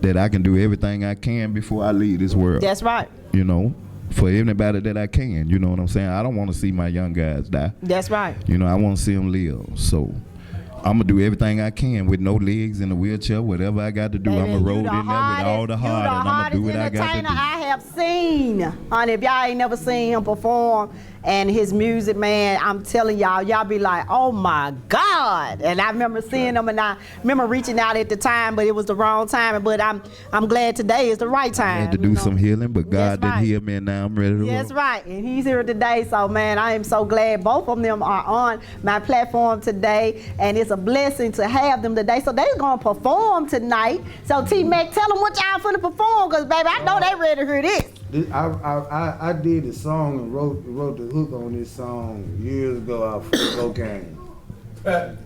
that I can do everything I can before I leave this world. That's right. You know, for anybody that I can. You know what I'm saying? I don't want to see my young guys die. That's right. You know, I want to see them live. So I'm going to do everything I can with no legs in a wheelchair, whatever I got to do. I'm going to roll in there with all the heart, and I'm going to do what I got to do. I have seen, honey, if y'all ain't never seen him perform and his music, man, I'm telling y'all be like, oh my God. And I remember seeing him, and I remember reaching out at the time, but it was the wrong time. But I'm glad today is the right time. I had to do some healing, but God didn't heal me, and now I'm ready to roll. That's right, and he's here today. So, man, I am so glad both of them are on my platform today, and it's a blessing to have them today. So they're going to perform tonight. So, T-Mac, tell them what y'all finna perform, because, baby, I know they ready to hear this. I did the song and wrote the hook on this song years ago out for cocaine. Come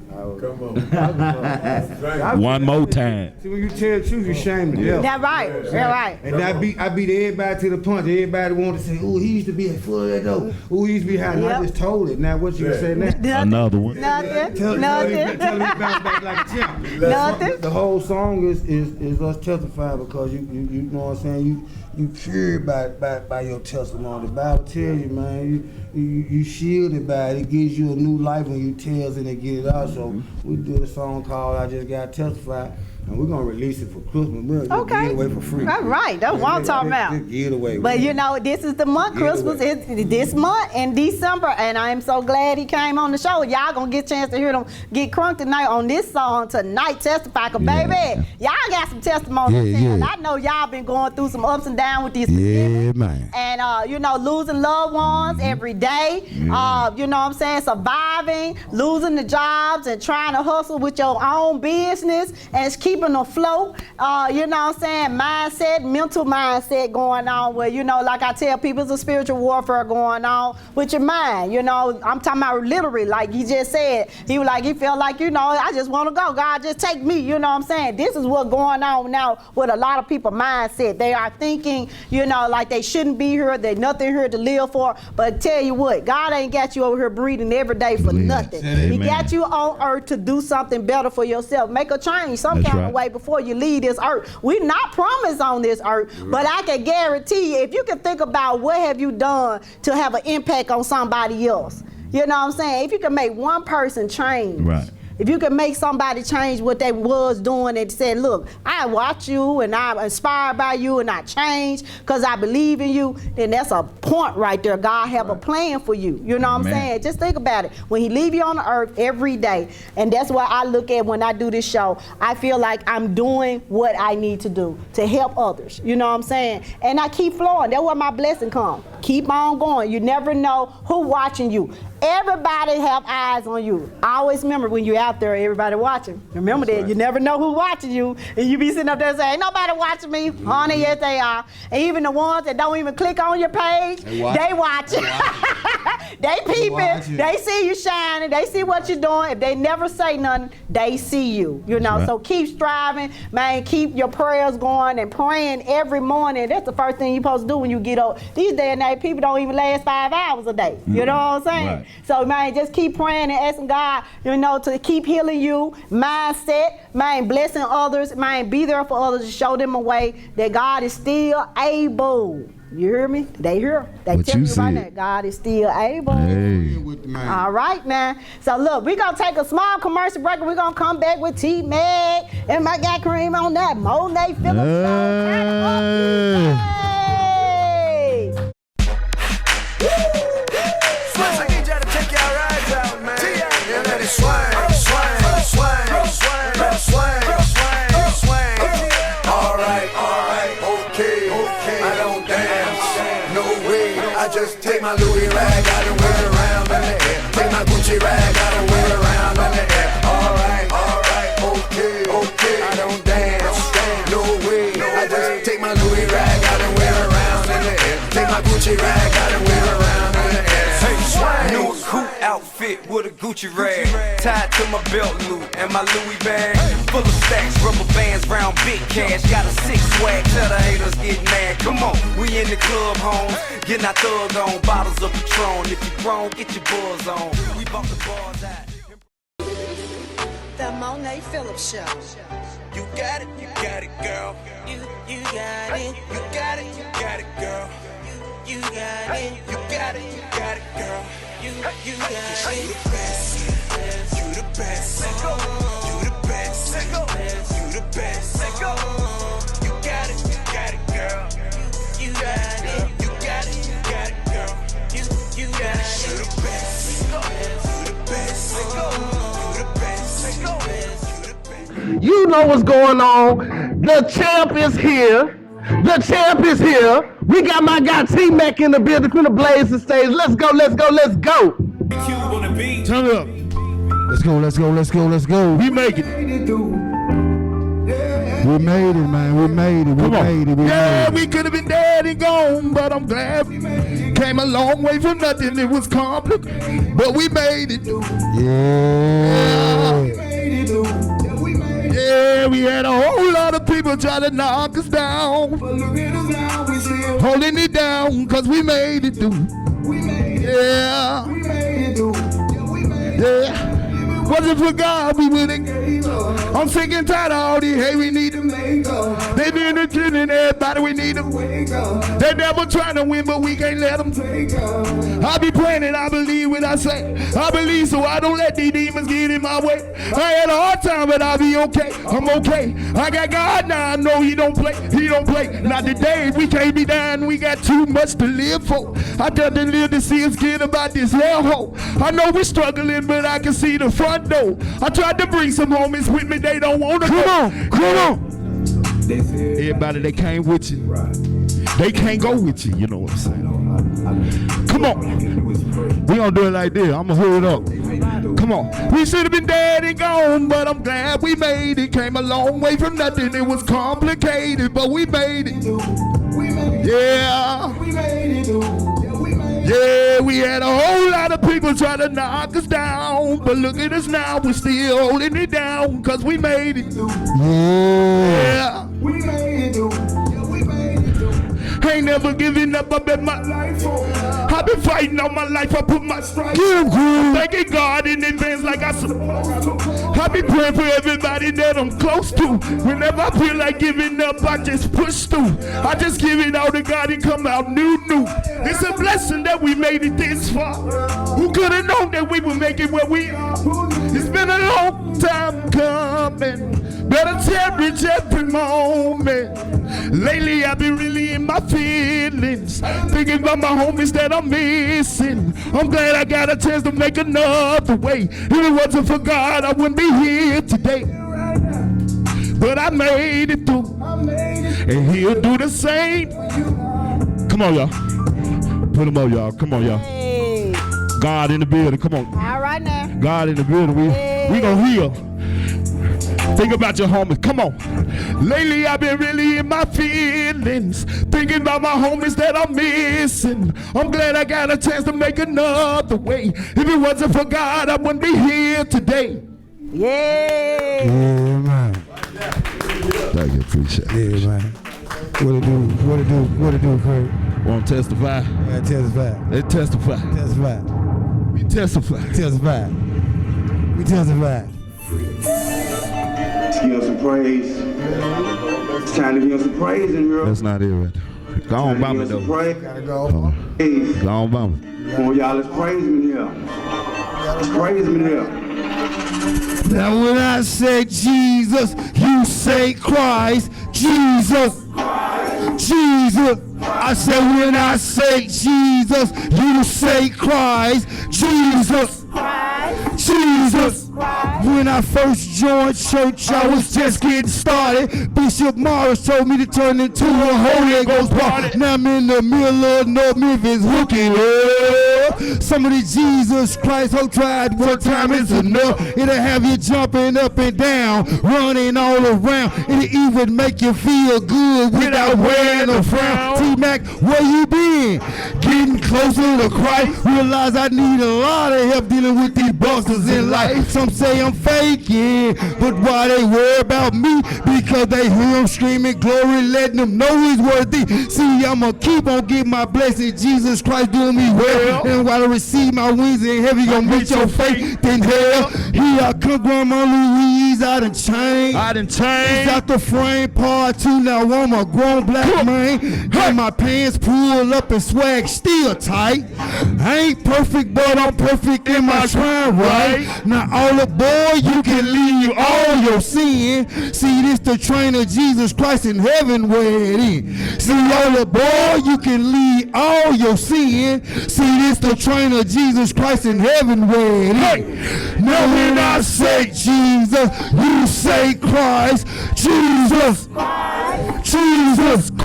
on. One more time. See, when you tell the truth, you shame the devil. That's right. That's right. And I beat everybody to the punch. Everybody wanted to say, "Oh, he used to be full of that dope. Oh, he used to be high." I just told it. Now what you gonna say now? Another one. Nothing. Tell me bounce back like a champ. Nothing. The whole song is us testifying, because you know what I'm saying. You pure by your testimony. The Bible tells you, man, you shielded by it. It gives you a new life when you tells it and get it out. So we did a song called "I Just Got Testified," and we're gonna release it for Christmas. We'll just give it away for free. All right, that's what I'm talking about. Just give it away. But you know, this is the month. Christmas is this month in December, and I am so glad he came on the show. Y'all gonna get a chance to hear them get crunk tonight on this song tonight. Testify, 'cause baby, y'all got some testimony. I know y'all been going through some ups and downs with these. Yeah, man. And you know, losing loved ones every day. You know what I'm saying? Surviving, losing the jobs, and trying to hustle with your own business and keeping afloat. You know what I'm saying? Mental mindset going on where, you know, like I tell people, it's a spiritual warfare going on with your mind. You know, I'm talking about literally, like he just said. He was like, he felt like, you know, I just want to go. God, just take me. You know what I'm saying? This is what's going on now with a lot of people mindset. They are thinking, you know, like they shouldn't be here. There's nothing here to live for. But tell you what, God ain't got you over here breathing every day for nothing. He got you on earth to do something better for yourself. Make a change some kind of way before you leave this earth. We're not promised on this earth, but I can guarantee you, if you can think about what have you done to have an impact on somebody else, you know what I'm saying? If you can make one person change, right. If you can make somebody change what they was doing and said, look, I watch you and I'm inspired by you and I change because I believe in you, then that's a point right there. God have a plan for you. You know what I'm saying? Just think about it. When he leave you on the earth every day, and that's what I look at when I do this show, I feel like I'm doing what I need to do to help others. You know what I'm saying? And I keep flowing. That's where my blessing comes. Keep on going. You never know who watching you. Everybody have eyes on you. I always remember when you're out there, everybody watching. Remember that. You never know who's watching you. And you be sitting up there saying, ain't nobody watching me. Honey, yes, they are. And even the ones that don't even click on your page, they watching. They peeping. They see you shining. They see what you're doing. If they never say nothing, they see you. You know, so keep striving, man. Keep your prayers going and praying every morning. That's the first thing you're supposed to do when you get up. These days and night, people don't even last 5 hours a day. You know what I'm saying? Right. So, man, just keep praying and asking God, you know, to keep healing you, mindset, man, blessing others, man, be there for others, to show them a way that God is still able. You hear me? They hear. They tell me right now, God is still able. Hey. All right, now. So, look, we're going to take a small commercial break, and we're going to come back with T-Mac and my guy Kareem on that Monee Phillips show. Just take my Louis rag out and wear it around in the air. Take my Gucci rag out and wear it around in the air. Alright, okay, I don't dance, no way. I just take my Louis rag out and wear it around in the air. Take my Gucci rag out and wear it around in the air. New coupe outfit with a Gucci rag tied to my belt loop and my Louis bag full of stacks, rubber bands, round big cash. Got a 6 swag, tell the haters get mad. Come on, we in the club, homes, getting our thug on, bottles of Patron. If you grown, get your buzz on. We bump the bars out. Monee Phillips Show. You got it, girl. You got it. You got it, girl. You got it. You got it, girl. You got it. You the best. You the best. You the best. You the best. You got it, girl. You got it. You got it, girl. You got it. You the best. You the best. You the best. You know what's going on. The champ is here. The champ is here. We got my guy T-Mac in the building from the Blazing stage. Let's go, let's go, let's go. Turn it up. Let's go, let's go, let's go, let's go. We make it. We made it, man. We made it. We made it. Yeah, we could have been dead and gone, but I'm glad we came a long way from nothing. It was complicated, but we made it. Yeah. Yeah, we had a whole lot of people try to knock us down. But look at us now, we still holding it down, cause we made it through. Yeah. We made it through. Yeah. Wasn't for God, we wouldn't gave up. I'm sick and tired of all the hate we need to make up. They been killing everybody, we need to wake up. They never trying to win, but we can't let them take up. I be praying and I believe what I say. I believe so I don't let these demons get in my way. I had a hard time, but I'll be okay. I'm okay. I got God now, I know he don't play. He don't play. Not today, we can't be down. We got too much to live for. I done to live to see us get about this hellhole. I know we're struggling, but I can see the front door. I tried to bring some homies with me, they don't want to go. Come on. Everybody that came with you, they can't go with you, you know what I'm saying? Come on. We gonna do it like this. I'm gonna hold it up. Come on. We should have been dead and gone, but I'm glad we made it. Came a long way from nothing. It was complicated, but we made it. Yeah. Yeah, we had a whole lot of people try to knock us down, but look at us now, we're still holding it down, cause we made it. Yeah. We made it. I ain't never giving up, I bet my life on. I've been fighting all my life, I put my stripes on. Thanking God in advance like I supposed to. I be praying for everybody that I'm close to. Whenever I feel like giving up, I just push through. I just give it all to God and come out new. It's a blessing that we made it this far. Who could have known that we would make it where we are? It's been a long time coming. Better cherish every moment. Lately I've been really in my feelings, thinking about my homies that I'm missing. I'm glad I got a chance to make another way. If it wasn't for God, I wouldn't be here today. But I made it through, and he'll do the same. Come on, y'all. Put them up, y'all. Come on, y'all. Hey. God in the building. Come on. All right now. God in the building. We gonna heal. Think about your homies, come on. Lately I've been really in my feelings, thinking about my homies that I'm missing. I'm glad I got a chance to make another way. If it wasn't for God, I wouldn't be here today. Yeah. Yeah, man. Thank you, appreciate it. Yeah, man. What it do, Kurt? Want to testify? Yeah, testify. Let's testify. Testify. We testify. Testify. We testify. Give him some praise. It's time to give him some praise in here. That's not it, right? Go on, bomb it, though. Gotta go. Praise. Go on, bomb it. Come on, y'all, let's praise him in here. Let's praise him in here. Now when I say Jesus, you say Christ. Jesus. Jesus. I said when I say Jesus, you say Christ. Jesus. Jesus. When I first joined church, I was just getting started. Bishop Morris told me to turn into a Holy Ghost party. Now I'm in the middle of North Memphis hooking up. Some of the Jesus Christ who tried one time is enough. It'll have you jumping up and down, running all around. It'll even make you feel good without wearing a frown. T-Mac, where you been? Getting closer to Christ. Realize I need a lot of help dealing with these busters in life. Some say I'm faking, but why they worry about me? Because they hear him screaming glory, letting them know he's worthy. See, I'ma keep on getting my blessing. Jesus Christ doing me well. And while I receive my wings in heaven, gonna meet your faith in hell. Here I Come Grandma Louise, I done changed. It's out the frame, part 2, now I'm a grown black man. And my pants pull up and swag still tight. I ain't perfect, but I'm perfect in my shrine, right? Now all the boy, you can leave all your sin. See, this the train of Jesus Christ in heaven where it is. See, all the boy, you can leave all your sin. See, this the train of Jesus Christ in heaven where it is. Now when I say Jesus, you say Christ. Jesus Christ.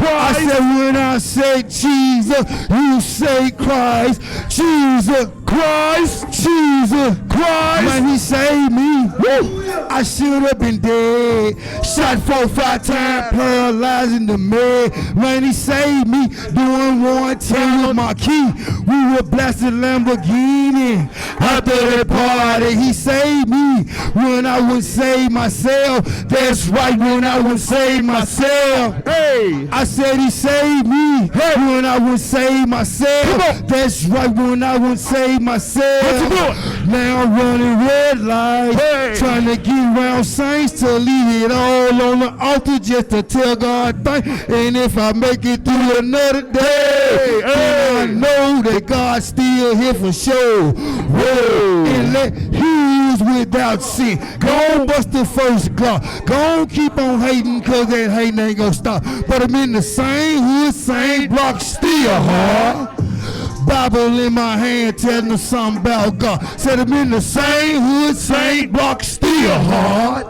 I said when I say Jesus, you say Christ. Jesus Christ. Man, he saved me. I should have been dead. Shot 4-5 times, paralyzed in the med. Man, he saved me. Doing 110 with my key. We were blasting Lamborghini. After that party, he saved me. When I would save myself. That's right, when I would save myself. Hey, I said he saved me. Hey, when I would save myself. That's right, when I would save myself. What you doing? Now I'm running red lights, trying to get around saints to leave it all on the altar just to tell God thank. And if I make it through another day, then I know that God's still here for sure. Whoa. And let Hughes without sin. Go on, bust the first clock. Go on, keep on hating, cause that hating ain't gonna stop. But I'm in the same hood, same block, still hard. Bible in my hand telling them something about God. Said I'm in the same hood, same block, still hard.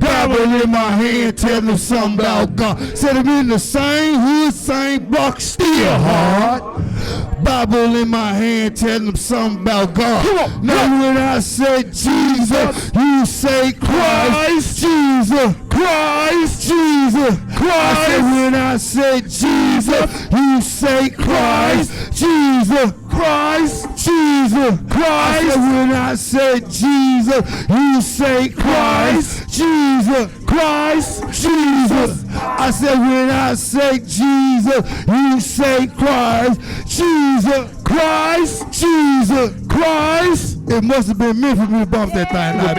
Bible in my hand telling them something about God. Said I'm in the same hood, same block, still hard. Bible in my hand telling them something about God. Now when I say Jesus, you say Christ. Jesus Christ. I said when I say Jesus, you say Christ. Jesus Christ. I said when I say Jesus, you say Christ. Jesus Christ. I said when I say Jesus, you say Christ. Jesus Christ. It must have been meant for me to bump that thing. Man, I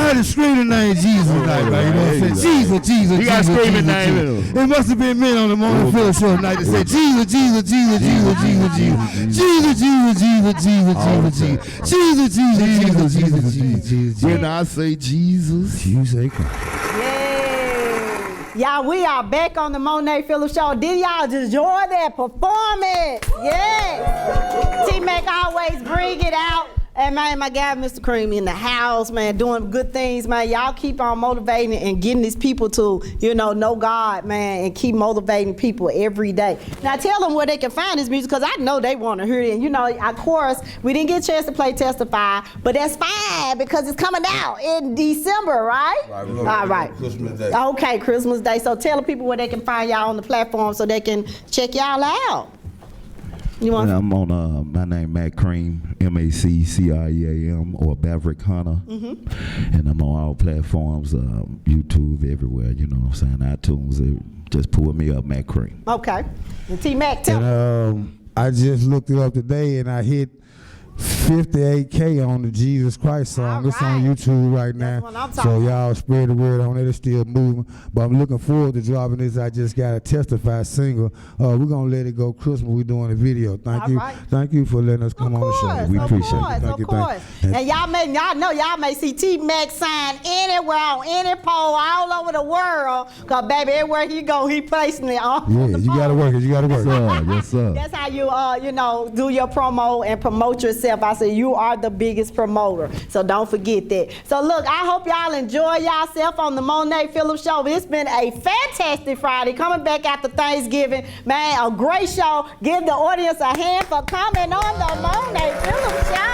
had to scream the name Jesus tonight, man. You know what I'm saying? Jesus. You got to scream the name. It must have been meant on the Monee Phillips show tonight to say Jesus. When I say Jesus, you say Christ. Y'all, we are back on the Monee Phillips show. Did y'all just enjoy that performance? Yes. T-Mac always bring it out. And man, my guy, Mr. Cream, in the house, man, doing good things, man. Y'all keep on motivating and getting these people to, know God, man, and keep motivating people every day. Now, tell them where they can find this music, because I know they want to hear it. And, of course, we didn't get a chance to play Testify, but that's fine, because it's coming out in December, right? All right. Christmas Day. Okay, Christmas Day. So tell the people where they can find y'all on the platform so they can check y'all out. I'm on, my name Mac Cream, MACCREAM, or Maverick Hunter. And I'm on all platforms, YouTube, everywhere, you know what I'm saying, iTunes. Just pull me up, Mac Cream. Okay. And T-Mac, tell I just looked it up today and I hit 58K on the Jesus Christ song. It's on YouTube right now. So y'all spread the word on it. It's still moving. But I'm looking forward to dropping this. I just got a Testify single. We're going to let it go Christmas. We're doing a video. Thank you. Thank you for letting us come on the show. We appreciate it. Thank you. And y'all may see T-Mac sign anywhere on any pole all over the world. Because, baby, everywhere he go, he placing it on the you got to work it. You got to work it. Yes, sir. That's how you, do your promo and promote yourself. I said you are the biggest promoter, so don't forget that. So look, I hope y'all enjoy yourself on the Monee Phillips show. It's been a fantastic Friday, coming back after Thanksgiving. Man, a great show. Give the audience a hand for coming on the Monee Phillips show.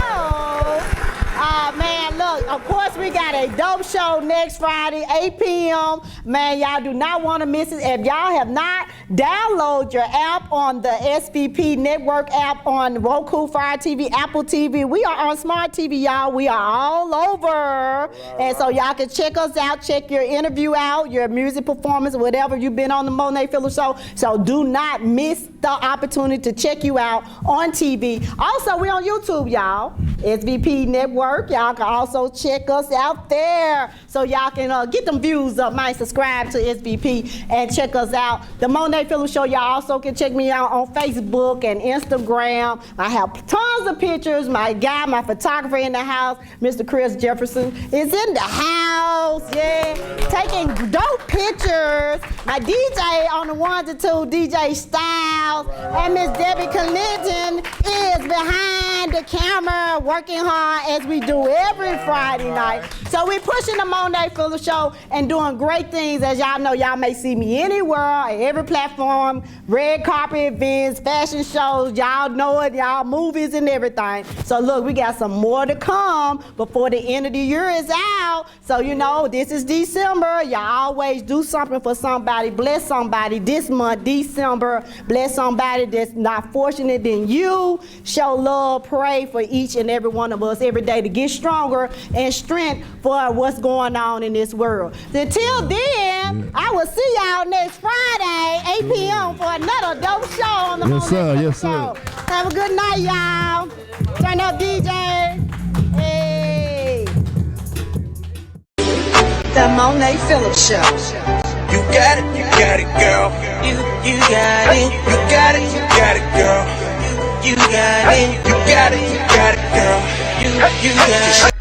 Man, look, of course we got a dope show next Friday, 8 p.m. Man, y'all do not want to miss it. If y'all have not, download your app on the SVP Network app on Roku, Fire TV, Apple TV. We are on Smart TV, y'all. We are all over. And so y'all can check us out, check your interview out, your music performance, whatever you've been on the Monee Phillips show. So do not miss the opportunity to check you out on TV. Also, we're on YouTube, y'all. SVP Network. work, y'all can also check us out there. So y'all can get them views up, man. Subscribe to SVP and check us out. The Monee Phillips Show, y'all also can check me out on Facebook and Instagram. I have tons of pictures. My guy, my photographer in the house, Mr. Chris Jefferson, is in the house. Yeah, taking dope pictures. My DJ on the 1 to 2, DJ Styles, and Miss Debbie Clinton is behind the camera working hard as we do every Friday night. So we're pushing the Monee Phillips Show and doing great things. As y'all know, y'all may see me anywhere, every platform, red carpet events, fashion shows, y'all know it, y'all movies and everything. So look, we got some more to come before the end of the year is out. So you know, this is December. Y'all always do something for somebody, bless somebody this month, December. Bless somebody that's not fortunate than you. Show love, pray for each and every one of us every day to get stronger and strength for what's going on in this world. Until then, I will see y'all next Friday, 8 p.m. for another dope show on the Yes, sir. Yes, Show. sir. Have a good night, y'all. Turn up, DJ. Hey. The Monee Phillips Show. You got it, girl. You got it, girl. You got it, girl. You got it.